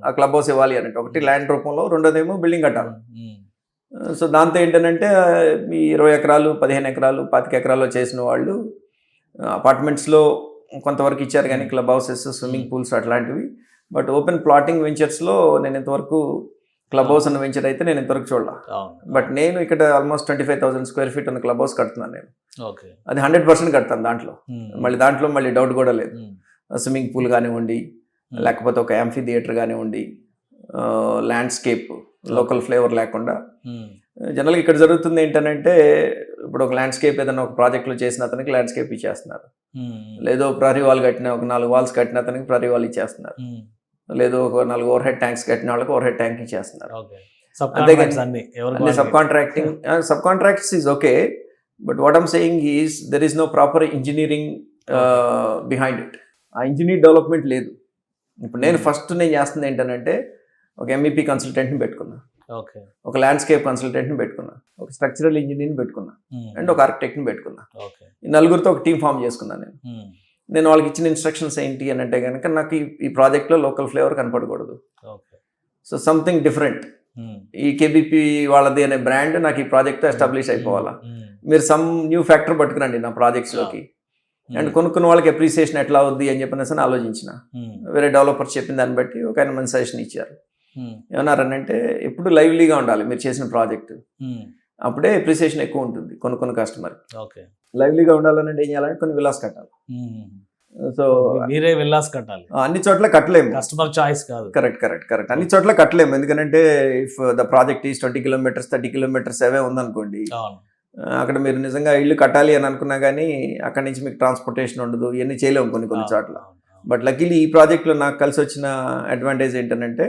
ఆ క్లబ్ హౌస్ ఇవ్వాలి అని అంటే. ఒకటి ల్యాండ్ రూపంలో, రెండోదేమో బిల్డింగ్ కట్టాలి. సో దాంతో ఏంటంటే మీ 20 ఎకరాలు 15 ఎకరాలు 25 ఎకరాల్లో చేసిన వాళ్ళు అపార్ట్మెంట్స్లో కొంతవరకు ఇచ్చారు కానీ క్లబ్ హౌసెస్, స్విమ్మింగ్ పూల్స్ అట్లాంటివి. బట్ ఓపెన్ ప్లాటింగ్ వెంచర్స్లో నేను ఇంతవరకు క్లబ్ హౌస్ అన్న వెంచర్ అయితే నేను ఇంతవరకు చూడాల. బట్ నేను ఇక్కడ ఆల్మోస్ట్ 25,000 square feet ఉన్న క్లబ్ హౌస్ కడుతున్నాను నేను. అది 100% కడతాను. దాంట్లో మళ్ళీ డౌట్ కూడా లేదు. స్విమ్మింగ్ పూల్ కానివ్వండి, లేకపోతే ఒక యాంఫీ థియేటర్ కానివ్వండి, ల్యాండ్స్కేప్ లోకల్ ఫ్లేవర్ లేకుండా జనరల్గా ఇక్కడ జరుగుతుంది ఏంటంటే ఇప్పుడు ఒక ల్యాండ్స్కేప్ ఏదైనా ఒక ప్రాజెక్ట్లో చేసిన అతనికి ల్యాండ్స్కేప్ ఇచ్చేస్తున్నారు, లేదో ప్రహరీ వాల్ కట్టిన ఒక 4 వాల్స్ కట్టిన అతనికి ప్రహరీ వాల్ ఇచ్చేస్తున్నారు, లేదో ఒక 4 ఓవర్ హెడ్ ట్యాంక్స్ కట్టిన వాళ్ళకి ఓవర్ హెడ్ ట్యాంక్ ఇచ్చేస్తున్నారు. Subcontracting subcontracts is okay, but what I'm saying is there is no proper engineering behind it. ఆ ఇంజనీర్ డెవలప్మెంట్ లేదు. ఇప్పుడు నేను చేస్తుంది ఏంటంటే ఒక MEP కన్సల్టెంట్ని పెట్టుకున్నా, ఒక ల్యాండ్స్కేప్ కన్సల్టెంట్ని పెట్టుకున్నా, ఒక స్ట్రక్చరల్ ఇంజనీర్ని పెట్టుకున్నా, అండ్ ఒక ఆర్కిటెక్ట్ని పెట్టుకున్నా. ఈ నలుగురితో ఒక టీం ఫామ్ చేసుకున్నాను. నేను వాళ్ళకి ఇచ్చిన ఇన్స్ట్రక్షన్స్ ఏంటి అని అంటే కనుక నాకు ఈ ప్రాజెక్ట్లో లోకల్ ఫ్లేవర్ కనపడకూడదు, సో సంథింగ్ డిఫరెంట్. ఈ KBP వాళ్ళది అనే బ్రాండ్ నాకు ఈ ప్రాజెక్ట్తో ఎస్టాబ్లిష్ అయిపోవాలా. మీరు సమ్ న్యూ ఫ్యాక్టర్ పట్టుకురండి నా ప్రాజెక్ట్స్లోకి, అండ్ కొనుక్కున్న వాళ్ళకి అప్రిసియేషన్ ఎట్లా అవుద్ది అని చెప్పిన ఆలోచించిన. వేరే డెవలపర్స్ చెప్పిన దాన్ని బట్టి ఒక ఆయన మంచి సజెషన్ ఇచ్చారు. ఏమన్నారనంటే ఎప్పుడు లైవ్లీగా ఉండాలి మీరు చేసిన ప్రాజెక్ట్, అప్పుడే అప్రిసియేషన్ ఎక్కువ ఉంటుంది కొనుక్కున్న కస్టమర్. లైవ్లీగా ఉండాలంటే ఏం చేయాలంటే కొన్ని విలాస్ కట్టాలి. సో మీరే విల్లాస్ కట్టాలి, అన్ని చోట్ల కట్టలేము, కస్టమర్ చాయిస్ కాదు. కరెక్ట్ అన్ని చోట్ల కట్టలేము. ఎందుకంటే if the project is 20 kilometers 30 kilometers అవే ఉందనుకోండి, అక్కడ మీరు నిజంగా ఇల్లు కట్టాలి అని అనుకున్నా కానీ అక్కడి నుంచి మీకు ట్రాన్స్పోర్టేషన్ ఉండదు, ఇవన్నీ చేయలేము కొన్ని చోట్ల. బట్ లక్కీలీ ఈ ప్రాజెక్ట్లో నాకు కలిసి వచ్చిన అడ్వాంటేజ్ ఏంటంటే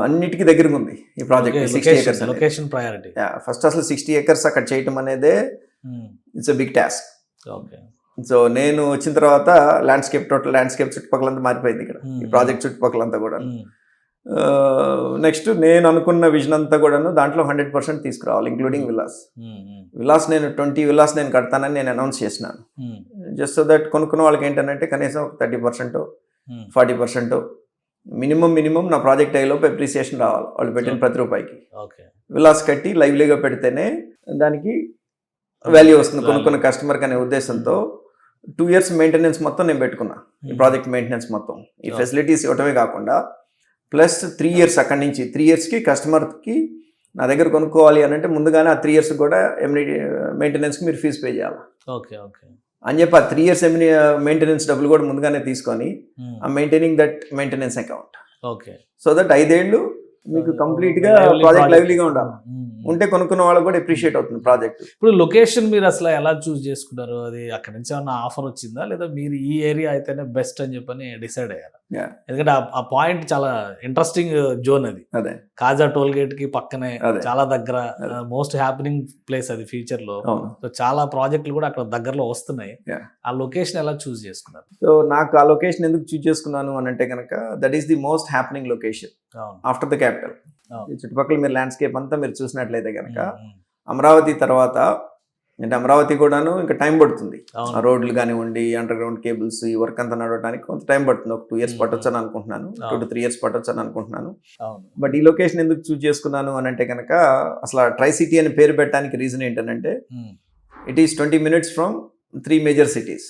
అన్నిటికీ దగ్గరగా ఉంది ఈ project. 60 acres location priority. First అసలు 60 acres అక్కడ చేయటం అనేదే it's a big task. So నేను వచ్చిన తర్వాత టోటల్ ల్యాండ్స్కేప్ చుట్టుపక్కలంతా మారిపోయింది ఇక్కడ, ఈ ప్రాజెక్ట్ చుట్టుపక్కలంతా కూడా. నెక్స్ట్ నేను అనుకున్న విజన్ అంతా కూడాను దాంట్లో 100% తీసుకురావాలి, ఇంక్లూడింగ్ విలాస్. నేను 20 విలాస్ నేను కడతానని నేను అనౌన్స్ చేసినాను. జస్ట్ సో దట్ కొనుక్కున్న వాళ్ళకి ఏంటంటే కనీసం 30% 40% మినిమం నా ప్రాజెక్ట్ అయ్యేలోపు అప్రిసియేషన్ రావాలి వాళ్ళు పెట్టిన ప్రతి రూపాయికి. విలాస్ కట్టి లైవ్లీగా పెడితేనే దానికి వాల్యూ వస్తుంది కొనుక్కున్న కస్టమర్కి అనే ఉద్దేశంతో 2 years మెయింటెనెన్స్ మొత్తం నేను పెట్టుకున్నా. ఈ ప్రాజెక్ట్ మెయింటెనెన్స్ మొత్తం ఈ ఫెసిలిటీస్ ఇవ్వటమే కాకుండా ప్లస్ 3 years అక్కడి నుంచి 3 yearsకి కస్టమర్కి నా దగ్గర కొనుక్కోవాలి అని అంటే ముందుగానే ఆ 3 years కూడా మెయింటెనెన్స్కి మీరు ఫీజు పే చేయాలి అని చెప్పి ఆ 3 years మెయింటెనెన్స్ డబ్బులు కూడా ముందుగానే తీసుకొని ఆ maintaining that maintenance account, so that 5 ఏళ్ళు మీకు కంప్లీట్గా ప్రాజెక్ట్ లైవ్లీగా ఉండాలి. ఉంటే కొనుక్కున్న వాళ్ళకి కూడా అప్రిషియేట్ అవుతుంది ప్రాజెక్ట్. ఇప్పుడు లొకేషన్ మీరు అసలు ఎలా చూస్ చేసుకున్నారు? అది అక్కడ నుంచి ఏమన్నా ఆఫర్ వచ్చిందా, లేదా మీరు ఈ ఏరియా అయితేనే బెస్ట్ అని చెప్పని డిసైడ్ అయ్యారు? ఎందుకంటే ఆ పాయింట్ చాలా ఇంట్రెస్టింగ్ జోన్ అది. అదే కాజా టోల్ గేట్ కి పక్కనే చాలా దగ్గర, మోస్ట్ హ్యాపెనింగ్ ప్లేస్ అది ఫ్యూచర్ లో. సో చాలా ప్రాజెక్టులు కూడా అక్కడ దగ్గరలో వస్తున్నాయి. ఆ లొకేషన్ ఎలా చూస్ చేసుకున్నారు? సో నాకు ఆ లొకేషన్ ఎందుకు చూస్ చేసుకున్నాను అని అంటే కనుక that is the most happening location after the capital. చుట్టుపక్కల మీరు ల్యాండ్స్కేప్ అంతా మీరు చూసినట్లయితే కనుక అమరావతి తర్వాత అంటే అమరావతి కూడాను ఇంకా టైం పడుతుంది. రోడ్లు కానివ్వండి, అండర్ గ్రౌండ్ కేబుల్స్, ఈ వర్క్ అంతా నడవడానికి కొంత టైం పడుతుంది. ఒక 2 years పట్టొచ్చు అని అనుకుంటున్నాను, 2 to 3 years పట్టొచ్చు అని అనుకుంటున్నాను. బట్ ఈ లొకేషన్ ఎందుకు చూస్ చేసుకున్నాను అని అంటే కనుక అసలు ట్రై సిటీ అని పేరు పెట్టడానికి రీజన్ ఏంటంటే it is 20 minutes from 3 major cities.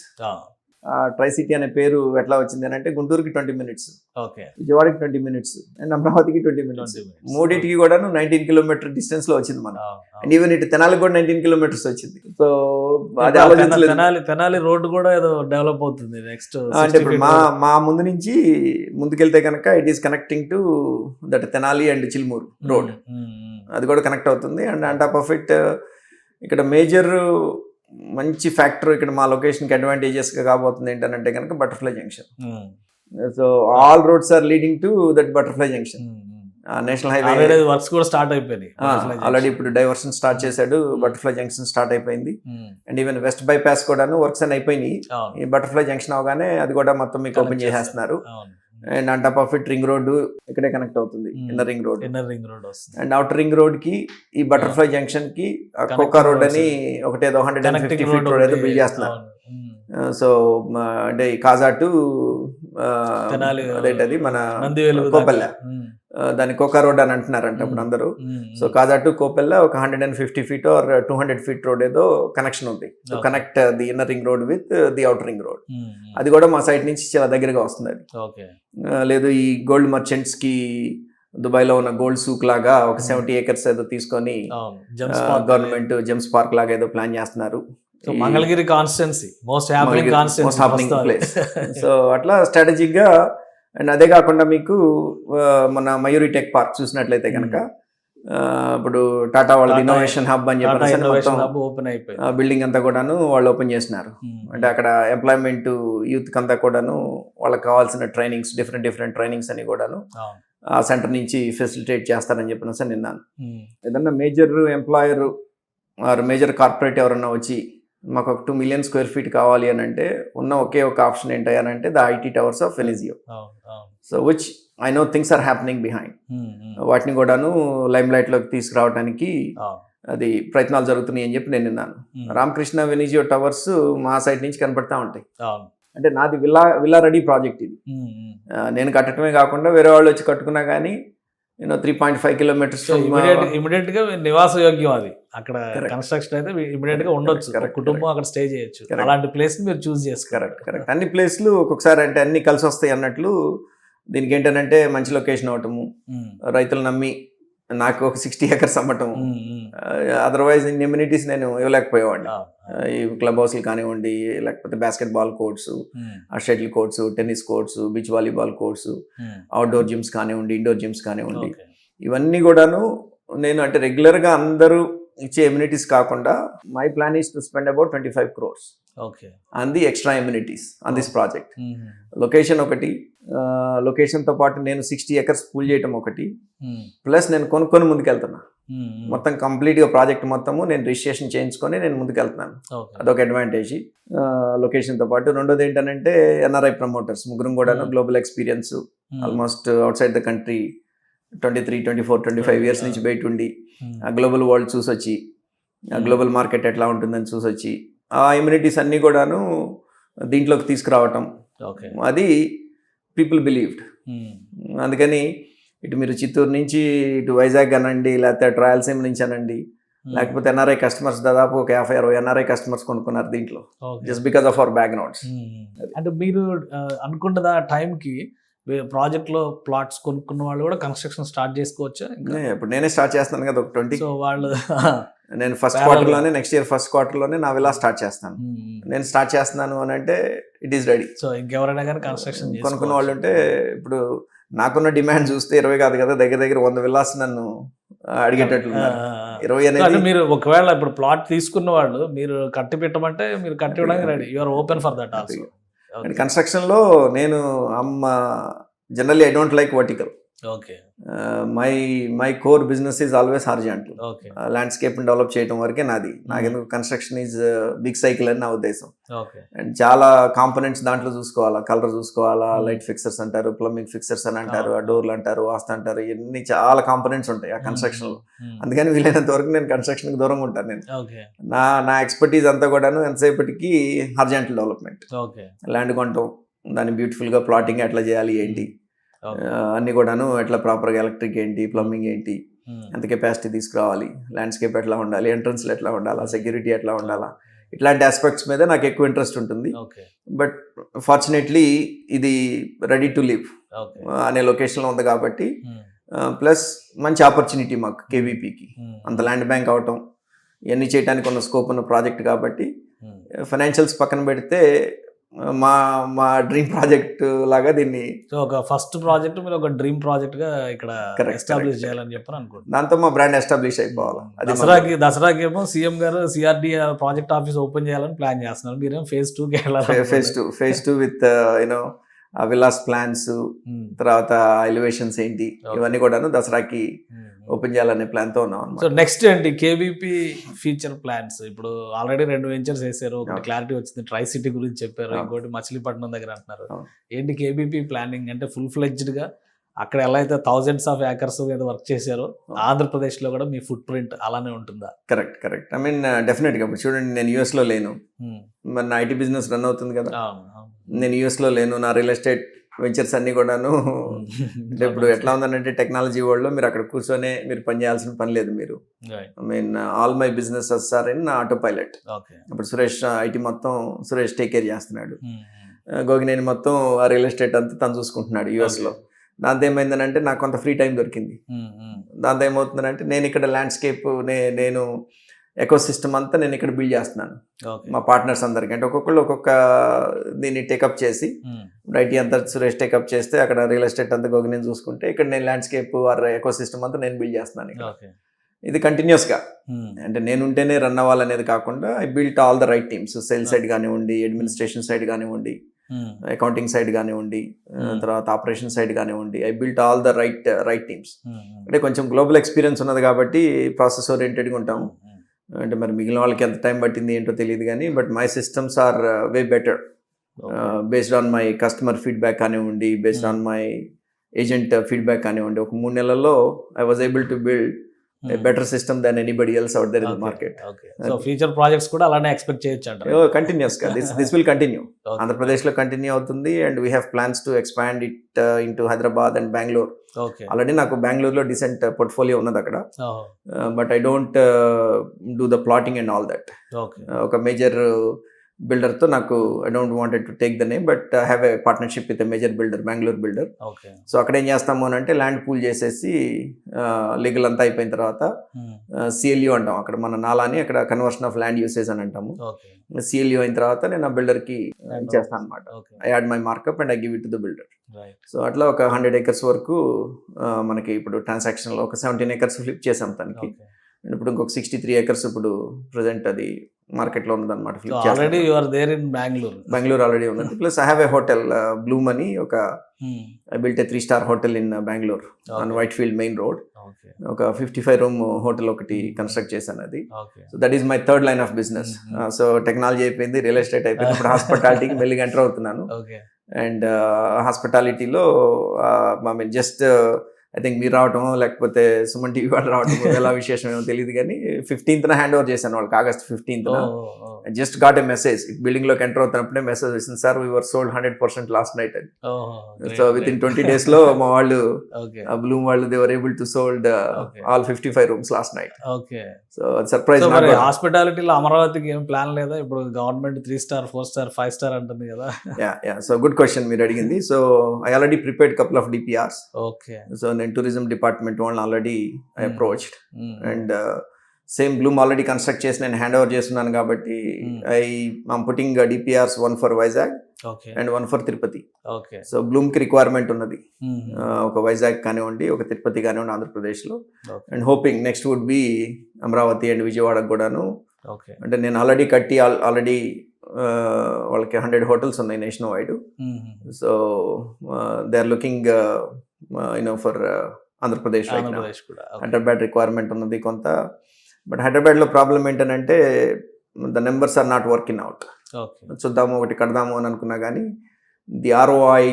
Try city అనే పేరు ఎట్లా వచ్చింది అని అంటే గుంటూరుకి 20 minutes, విజయవాడకి 20 minutes, అండ్ అమరావతికి 20 minutes. మూడింటికి కూడా 19 kilometer డిస్టెన్స్ లో వచ్చింది మనం. అండ్ ఈవెన్ ఇటు తెనాలికి కూడా 19 kilometers వచ్చింది. సో అది ఆలోచించలేదు. తెనాలి రోడ్డు కూడా ఏదో డెవలప్ అవుతుంది నెక్స్ట్. అంటే ఇప్పుడు మా ముందు నుంచి ముందుకెళ్తే కనుక it is connecting to that Tenali and Chilumuru road, అది కూడా కనెక్ట్ అవుతుంది. And on top of it ఇక్కడ మేజర్ మంచి ఫ్యాక్టర్ ఇక్కడ మా లొకేషన్కి అడ్వాంటేజెస్గా కాబోతుంది ఏంటంటే కనుక butterfly junction. So all roads are leading to that butterfly junction. National highway works కూడా స్టార్ట్ అయిపోయినాయి ఆల్రెడీ. ఇప్పుడు డైవర్షన్ స్టార్ట్ చేశాడు, బటర్ఫ్లై జంక్షన్ స్టార్ట్ అయిపోయింది. అండ్ ఈవెన్ వెస్ట్ బైపాస్ కూడాను వర్క్స్ అని అయిపోయినాయి. ఈ బటర్ఫ్లై జంక్షన్ అవగానే అది కూడా మొత్తం మీకు ఓపెన్ చేసేస్తున్నారు. And on top of it ring road ఇక్కడే కనెక్ట్ అవుతుంది, inner ring road. And outer ring road కి ఈ బటర్ఫ్లై జంక్షన్ కి కోకా రోడ్ అని ఒకటేదో 150 feet రోడ్ ఏదో బిల్డ్ చేస్తున్నారు. సో అంటే కాజా టు అదేంటది మన కోపల్లె, దాన్ని కోకా రోడ్ అని అంటున్నారంట ఇప్పుడు అందరూ. సో కాజా టు కోపెల్ల ఒక 150 feet ఆర్ 200 feet రోడ్ ఏదో కనెక్షన్ ఉంది to connect the inner ring road with the outer ring road. అది కూడా మా సైడ్ నుంచి చాలా దగ్గరగా వస్తుంది. అది లేదు ఈ గోల్డ్ మర్చెంట్స్ కి దుబాయ్లో ఉన్న గోల్డ్ సూక్ లాగా ఒక 70 acres ఏదో తీసుకొని గవర్నమెంట్ జెమ్స్ పార్క్ లాగా ఏదో ప్లాన్ చేస్తున్నారు. Mangalagiri constituency most happening place. So అట్లా స్ట్రాటజిక్ గా. అండ్ అదే కాకుండా మీకు మన మయూరి టెక్ పార్క్ చూసినట్లయితే కనుక ఇప్పుడు టాటా వాళ్ళ టాటా ఇన్నోవేషన్ హబ్ అని చెప్పేసి ఇన్నోవేషన్ మొత్తం హబ్ ఓపెన్ అయిపోయింది. బిల్డింగ్ అంతా కూడాను వాళ్ళు ఓపెన్ చేసినారు. అంటే అక్కడ ఎంప్లాయ్మెంట్ యూత్ అంతా కూడాను వాళ్ళకి కావాల్సిన ట్రైనింగ్స్ డిఫరెంట్ ట్రైనింగ్స్ అని కూడాను ఆ సెంటర్ నుంచి ఫెసిలిటేట్ చేస్తారని చెప్పిన విన్నాను. ఏదన్నా major employer or major corporate ఎవరన్నా వచ్చి మాకు ఒక 2 million square feet కావాలి అని అంటే ఉన్న ఒకే ఒక ఆప్షన్ ఏంటంటే ద ఐటీ టవర్స్ ఆఫ్ ఎనిజియో. So which I know things are happening behind. వాటిని కూడాను లైమ్ లైట్లోకి తీసుకురావడానికి అది ప్రయత్నాలు జరుగుతున్నాయి అని చెప్పి నేను విన్నాను. రామకృష్ణ వెనిజియో టవర్స్ మా సైడ్ నుంచి కనపడతా ఉంటాయి. అంటే నాది విల్లా రెడీ ప్రాజెక్ట్ ఇది. నేను కట్టడమే కాకుండా వేరే వాళ్ళు వచ్చి కట్టుకున్నా కానీ 3.5 kilometers ఇమిడియట్ గా నివాస యోగ్యం అది. అక్కడ కన్స్ట్రక్షన్ అయితే ఇమిడియట్ గా ఉండొచ్చు, కుటుంబం అక్కడ స్టే చేయొచ్చు. అలాంటి ప్లేస్ మీరు చూస్ చేసుకోవాలి. కరెక్ట్. అన్ని ప్లేస్లు ఒక్కొక్కసారి అంటే అన్ని కలిసి వస్తాయి అన్నట్లు దీనికి ఏంటంటే మంచి లొకేషన్ అవటము, రైతులు నమ్మి నాకు ఒక 60 acres అమ్మటము. అదర్వైజ్ ఇన్ని ఎమ్యూనిటీస్ నేను ఇవ్వలేకపోయేవాడిని. ఈ క్లబ్ హౌస్లు కానివ్వండి, లేకపోతే basketball courts, shuttle courts, tennis courts, beach volleyball courts, outdoor gyms కానివ్వండి, ఇండోర్ జిమ్స్ కానివ్వండి, ఇవన్నీ కూడాను నేను అంటే రెగ్యులర్గా అందరూ ఇచ్చే ఎమ్యూనిటీస్ కాకుండా my plan is to spend about 25 crores on the extra amenities on this project. Location ఒకటి, లొకేషన్తో పాటు నేను 60 acres పూల్ చేయటం ఒకటి, ప్లస్ నేను కొనుక్కొని ముందుకెళ్తున్నా. మొత్తం కంప్లీట్గా ప్రాజెక్ట్ మొత్తము నేను రిజిస్ట్రేషన్ చేయించుకొని నేను ముందుకెళ్తున్నాను. అదొక అడ్వాంటేజ్ లొకేషన్తో పాటు. రెండోది ఏంటంటే ఎన్ఆర్ఐ ప్రమోటర్స్ ముగ్గురు కూడా global experience, almost out side the country 23, 24, 25 years నుంచి బయట ఉండి ఆ గ్లోబల్ వరల్డ్ చూసొచ్చి ఆ గ్లోబల్ మార్కెట్ ఎట్లా ఉంటుందని చూసొచ్చి ఆ ఇమ్యూనిటీస్ అన్నీ కూడాను దీంట్లోకి తీసుకురావటం, అది పీపుల్ బిలీవ్డ్. అందుకని ఇటు మీరు చిత్తూరు నుంచి ఇటు వైజాగ్ అనండి, లేకపోతే రాయలసీమ నుంచి అనండి, లేకపోతే ఎన్ఆర్ఐ కస్టమర్స్ దాదాపు ఒక 50-60 ఎన్ఆర్ఐ కస్టమర్స్ కొనుక్కున్నారు దీంట్లో, just because of our backgrounds. అంటే మీరు అనుకుంటున్న టైంకి ప్రాజెక్ట్లో ప్లాట్స్ కొనుక్కున్న వాళ్ళు కూడా కన్స్ట్రక్షన్ స్టార్ట్ చేసుకోవచ్చా? ఇప్పుడు నేనే స్టార్ట్ చేస్తాను కదా ఒక 20. సో వాళ్ళు నేను ఫస్ట్ క్వార్టర్లోనే, నెక్స్ట్ ఇయర్ ఫస్ట్ క్వార్టర్లోనే నా విలా స్టార్ట్ చేస్తాను. నేను స్టార్ట్ చేస్తున్నాను అని అంటే ఇట్ ఈస్ రెడీ. సో ఇంకెవరైనా కానీ కన్స్ట్రక్షన్ కొనుక్కున్న వాళ్ళు ఉంటే, ఇప్పుడు నాకున్న డిమాండ్ చూస్తే 20 కాదు కదా, దగ్గర 100 విల్లాస్ నన్ను అడిగేటట్లు 20 అనేది. మీరు ఒకవేళ ఇప్పుడు ప్లాట్ తీసుకున్న వాళ్ళు మీరు కట్టి పెట్టమంటే మీరు కట్టి ఇవ్వడానికి ready, you're open for that also. కన్స్ట్రక్షన్లో నేను generally I don't like vertical. My core business is always horizontal. Landscape develop చేయడం వరకే నాది. నాకెందుకు కన్స్ట్రక్షన్ ఈజ్ బిగ్ సైకిల్ అని నా ఉద్దేశం. అండ్ చాలా కాంపోనెంట్స్ దాంట్లో చూసుకోవాలా, కలర్ చూసుకోవాలా, లైట్ ఫిక్సర్స్ అంటారు, ప్లంబింగ్ ఫిక్సర్స్ అని అంటారు, డోర్లు అంటారు, వాస్తు అంటారు, ఇవన్నీ చాలా కాంపోనెంట్స్ ఉంటాయి ఆ కన్స్ట్రక్షన్లో. అందుకని వీలైనంత వరకు నేను కన్స్ట్రక్షన్కి దూరంగా ఉంటాను. నేను నా ఎక్స్పర్టీజ్ అంతా కూడాను ఎంతసేపటికి హారిజాంటల్ డెవలప్మెంట్, ల్యాండ్ కొనటం, దాన్ని బ్యూటిఫుల్గా ప్లాటింగ్ ఎట్లా చేయాలి ఏంటి అన్నీ కూడాను, ఎట్లా ప్రాపర్గా ఎలక్ట్రిక్ ఏంటి, ప్లంబింగ్ ఏంటి, ఎంత కెపాసిటీ తీసుకురావాలి, ల్యాండ్స్కేప్ ఎట్లా ఉండాలి, ఎంట్రన్స్లు ఎట్లా ఉండాలా, సెక్యూరిటీ ఎట్లా ఉండాలా, ఇట్లాంటి ఆస్పెక్ట్స్ మీద నాకు ఎక్కువ ఇంట్రెస్ట్ ఉంటుంది. బట్ ఫార్చునేట్లీ ఇది రెడీ టు లివ్ అనే లొకేషన్లో ఉంది కాబట్టి, ప్లస్ మంచి ఆపర్చునిటీ మాకు కేవీపీకి, అంత ల్యాండ్ బ్యాంక్ అవటం, ఇవన్నీ చేయడానికి ఉన్న స్కోప్ ఉన్న ప్రాజెక్ట్ కాబట్టి, ఫైనాన్షియల్స్ పక్కన పెడితే మా డ్రీమ్ ప్రాజెక్ట్ లాగా దీన్ని, ఒక ఫస్ట్ ప్రాజెక్ట్ మీరు ఒక డ్రీమ్ ప్రాజెక్ట్ గా ఇక్కడ ఎస్టాబ్లిష్ చేయాలని చెప్పని అనుకుంటున్నాను. దాంతో మా బ్రాండ్ ఎస్టాబ్లిష్ అయిపోవాలి. దసరాకి ఏమో సీఎం గారు సిఆర్డి ప్రాజెక్ట్ ఆఫీస్ ఓపెన్ చేయాలని ప్లాన్ చేస్తున్నారు, మీరేమో phase 2 phase 2 with you know villas plans, తర్వాత ఎలివేషన్స్ ఏంటి, ఇవన్నీ కూడాను దసరాకి ఓపెన్ చేయాలనే ప్లాన్ తో ఉన్నాం. సో నెక్స్ట్ ఏంటి కేవీపీ ఫ్యూచర్ ప్లాన్స్? ఇప్పుడు ఆల్రెడీ 2 వెంచర్స్ వేసారు, ఒకటి క్లారిటీ వచ్చింది, ట్రై సిటీ గురించి చెప్పారు, ఇంకోటి మచిలీపట్నం దగ్గర అంటున్నారు. ఏంటి కేవీపీ ప్లానింగ్? అంటే ఫుల్ ఫ్లెడ్జ్డ్ గా అక్కడ ఎలా అయితే thousands of acres మీద వర్క్ చేశారో ఆంధ్రప్రదేశ్ లో కూడా మీ ఫుట్ ప్రింట్ అలానే ఉంటుందా? కరెక్ట్. ఐ మీన్ డెఫినెట్ గా ఇప్పుడు చూడండి, నేను యూఎస్ లో లేను, మరి నా ఐటీ బిజినెస్ రన్ అవుతుంది కదా, నేను యూఎస్ లో లేను, నా రియల్ ఎస్టేట్ వెంచర్స్ అన్ని కూడాను. అంటే ఇప్పుడు ఎట్లా ఉందంటే టెక్నాలజీ వరల్డ్ లో మీరు అక్కడ కూర్చొనే మీరు పని చేయాల్సిన పని లేదు. మీరు I mean all my businesses are in autopilot. ఇప్పుడు సురేష్ ఐటీ మొత్తం సురేష్ టేక్ కేర్ చేస్తున్నాడు, గోగినేని మొత్తం ఆ రియల్ ఎస్టేట్ అంతా తను చూసుకుంటున్నాడు యూఎస్ లో. దాంతో ఏమైందనంటే నాకు కొంత ఫ్రీ టైం దొరికింది. దాంతో ఏమవుతుందంటే నేను ఇక్కడ ల్యాండ్స్కేప్ నేను ఎకో సిస్టమ్ అంతా నేను ఇక్కడ బిల్డ్ చేస్తున్నాను ఓకే మా పార్ట్నర్స్ అందరికీ. అంటే ఒక్కొక్కళ్ళు ఒక్కొక్క దీన్ని టేకప్ చేసి ఐటీ అంతా సురేష్ టేకప్ చేస్తే అక్కడ రియల్ ఎస్టేట్ అంతా గోగి నేను చూసుకుంటే ఇక్కడ నేను ల్యాండ్స్కేప్ ఆర్ ఎకో సిస్టమ్ అంతా నేను బిల్డ్ చేస్తున్నాను ఇక్కడ. ఓకే ఇది కంటిన్యూస్గా అంటే నేను ఉంటేనే రన్ అవ్వాలనేది కాకుండా I built all the right teams, sale side కానివ్వండి, అడ్మినిస్ట్రేషన్ సైడ్ కానివ్వండి, అకౌంటింగ్ సైడ్ కానివ్వండి, తర్వాత ఆపరేషన్ సైడ్ కానివ్వండి, I built all the right teams. అంటే కొంచెం గ్లోబల్ ఎక్స్పీరియన్స్ ఉన్నది కాబట్టి ప్రాసెస్ ఓరియంటెడ్గా ఉంటాము. అంటే మరి మిగిలిన వాళ్ళకి ఎంత టైం పట్టింది ఏంటో తెలియదు కానీ but my systems are way better based on my customer feedback కానివ్వండి, based on my agent feedback కానివ్వండి. ఒక 3 నెలల్లో I was able to build a better system than anybody else out there in the market. Okay. So future projects కూడా అలానే expect చేయొచ్చు అంటారు. Continuous గా this will continue. Andhra Pradesh లో కంటిన్యూ అవుతుంది and we have plans to expand it into Hyderabad and Bangalore. Okay. Already నాకు బెంగళూరులో decent portfolio ఉన్నది అక్కడ. But I don't do the plotting and all that. Okay. ఒక మేజర్ బిల్డర్తో నాకు I don't wanted to take the name but I have a partnership with a major builder, Bengaluru builder. Okay. So అక్కడ ఏం చేస్తాము అని అంటే land pool చేసేసి legal అంతా అయిపోయిన తర్వాత సిఎల్యూ అంటాం అక్కడ మన నాలాని, అక్కడ కన్వర్షన్ ఆఫ్ ల్యాండ్ యూసేజ్ అని అంటాము. Okay. సిఎల్యూ అయిన తర్వాత నేను ఆ బిల్డర్కి ఇచ్చేస్తాను అనమాట. Okay. I add my markup and I give it to the builder. Right. So అట్లా ఒక 100 acres వరకు మనకి ఇప్పుడు ట్రాన్సాక్షన్లో ఒక 17 acres ఫ్లిప్ చేసాం తనకి. Okay. అండ్ ఇప్పుడు ఇంకొక 63 acres ఇప్పుడు ప్రజెంట్ అది మార్కెట్లో ఉన్నదన్నమాట. So already you are there in Bangalore. Bengaluru already ఉన్నది. Plus I have a hotel Bloom అని ఒక I built a 3-star hotel in Bengaluru on Whitefield main road. Okay. ఒక 55 room హోటల్ ఒకటి కన్స్ట్రక్ట్ చేశాను అది. Okay. So that is my third line of business. So technology అయిపోయింది, real estate అయిపోయింది, ఇప్పుడు హాస్పిటాలిటీకి మెల్లిగా ఎంటర్ అవుతున్నాను. Okay. అండ్ హాస్పిటాలిటీలో I mean just I think మీరు రావటం లేకపోతే సుమన్ టీవీ వాళ్ళు రావటం ఎలా విశేషం ఏమో తెలియదు కానీ 15th హ్యాండ్ ఓవర్ చేశాను వాళ్ళకి, August 15th. Just got a message building లోకి ఎంటర్ అవుతున్నప్పుడే మెసేజ్ వచ్చింది, sir we were sold 100% last night అని. సో విత్ ఇన్ 20 days లో మా వాళ్ళు బ్లూమ్ వాళ్ళు they were able to sold all 55 rooms last night. Okay. So surprise. హాస్పిటాలిటీలో అమరావతికి ఏం ప్లాన్ లేదా? ఇప్పుడు గవర్నమెంట్ 3-star 4-star 5-star అంటుంది కదా. యా సో గుడ్ క్వశ్చన్ మీరు అడిగింది. So I already prepared couple of DPRs. Okay. So నేను టూరిజం డిపార్ట్మెంట్ వాళ్ళని already I approached and same Bloom already construct చేసి నేను హ్యాండ్ ఓవర్ చేస్తున్నాను కాబట్టి I'm putting DPRs, 1 for Vizag and 1 for Tirupati. So Bloom కి requirement ఉన్నది ఒక వైజాగ్ కానివ్వండి, ఒక తిరుపతి కానివ్వండి ఆంధ్రప్రదేశ్లో. And hoping next would be Amaravati and విజయవాడకు కూడాను. అంటే నేను ఆల్రెడీ కట్టి ఆల్రెడీ వాళ్ళకి 100 hotels ఉన్నాయి nation wide. So they are looking for Andhra Pradesh Hyderabad requirement ఉన్నది కొంత. బట్ హైదరాబాద్లో ప్రాబ్లం ఏంటంటే the numbers are not working out. చూద్దాము ఒకటి కడదాము అని అనుకున్నా కానీ ది ROI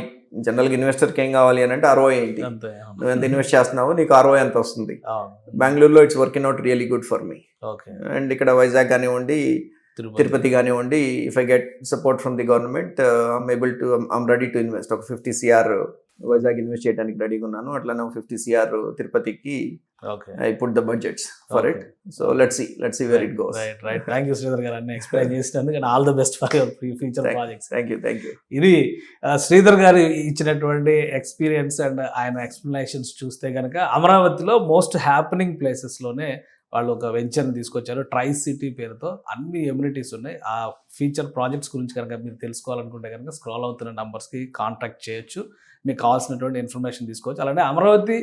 జనరల్గా ఇన్వెస్టర్కి ఏం కావాలి అని అంటే ROI ఏంటి, నువ్వు ఎంత ఇన్వెస్ట్ చేస్తున్నావు, నీకు ROI ఎంత వస్తుంది. బెంగళూరులో it's working out really good for me. And ఇక్కడ వైజాగ్ కానివ్వండి, తిరుపతి కానివ్వండి, if I get support from the government I'm ready to invest. ఒక 50 CR వైజాగ్ ఇన్వెస్ట్ చేయడానికి రెడీగా ఉన్నాను. అట్లానే 50 CR తిరుపతికి I put the budgets for it. So let's see where it goes. Right. Thank you Sridhar garu అన్ని ఎక్స్ప్లెయిన్ చేసినందుకు. All the best for your future projects. Thank you. ఇది శ్రీధర్ గారు ఇచ్చినటువంటి ఎక్స్పీరియన్స్ అండ్ ఆయన ఎక్స్ప్లెనేషన్స్ చూస్తే కనుక అమరావతిలో మోస్ట్ హ్యాపెనింగ్ ప్లేసెస్లోనే వాళ్ళు ఒక వెంచర్ని తీసుకొచ్చారు. ట్రై సిటీ పేరుతో అన్ని ఎమ్యూనిటీస్ ఉన్నాయి. ఆ ఫ్యూచర్ ప్రాజెక్ట్స్ గురించి కనుక మీరు తెలుసుకోవాలనుకుంటే కనుక స్క్రాల్ అవుతున్న నంబర్స్కి కాంటాక్ట్ చేయొచ్చు, మీకు కావాల్సినటువంటి ఇన్ఫర్మేషన్ తీసుకోవచ్చు. అలానే అమరావతి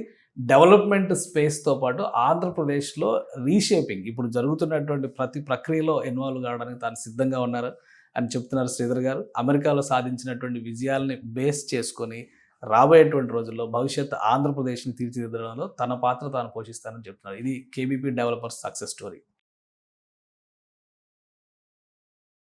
డెవలప్మెంట్ స్పేస్తో పాటు ఆంధ్రప్రదేశ్లో రీషేపింగ్ ఇప్పుడు జరుగుతున్నటువంటి ప్రతి ప్రక్రియలో ఇన్వాల్వ్ కావడానికి తాను సిద్ధంగా ఉన్నారు అని చెప్తున్నారు శ్రీధర్ గారు. అమెరికాలో సాధించినటువంటి విజయాల్ని బేస్ చేసుకొని రాబోయేటువంటి రోజుల్లో భవిష్యత్ ఆంధ్రప్రదేశ్ని తీర్చిదిద్దడంలో తన పాత్ర తాను పోషిస్తానని చెప్తున్నారు. ఇది KBP డెవలపర్స్ సక్సెస్ స్టోరీ.